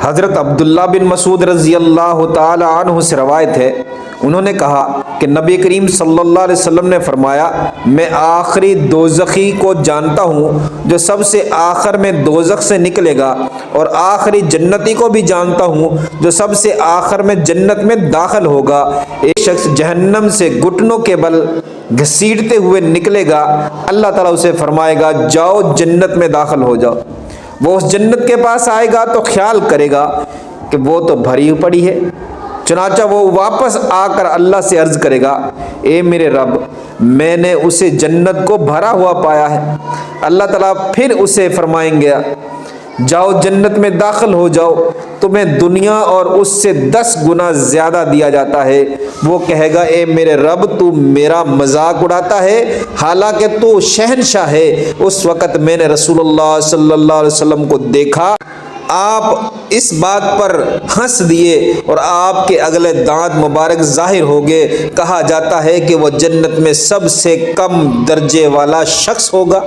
حضرت عبداللہ بن مسعود رضی اللہ تعالی عنہ سے روایت ہے، انہوں نے کہا کہ نبی کریم صلی اللہ علیہ وسلم نے فرمایا، میں آخری دوزخی کو جانتا ہوں جو سب سے آخر میں دوزخ سے نکلے گا، اور آخری جنتی کو بھی جانتا ہوں جو سب سے آخر میں جنت میں داخل ہوگا۔ ایک شخص جہنم سے گھٹنوں کے بل گھسیٹتے ہوئے نکلے گا، اللہ تعالیٰ اسے فرمائے گا جاؤ جنت میں داخل ہو جاؤ۔ وہ اس جنت کے پاس آئے گا تو خیال کرے گا کہ وہ تو بھری پڑی ہے، چنانچہ وہ واپس آ کر اللہ سے عرض کرے گا، اے میرے رب، میں نے اسے جنت کو بھرا ہوا پایا ہے۔ اللہ تعالیٰ پھر اسے فرمائیں گے جاؤ جنت میں داخل ہو جاؤ، تمہیں دنیا اور اس سے 10 گنا زیادہ دیا جاتا ہے۔ وہ کہے گا، اے میرے رب، تو میرا مذاق اڑاتا ہے، حالانکہ تو شہنشاہ ہے۔ اس وقت میں نے رسول اللہ صلی اللہ علیہ وسلم کو دیکھا، آپ اس بات پر ہنس دیے اور آپ کے اگلے دانت مبارک ظاہر ہو گئے۔ کہا جاتا ہے کہ وہ جنت میں سب سے کم درجے والا شخص ہوگا۔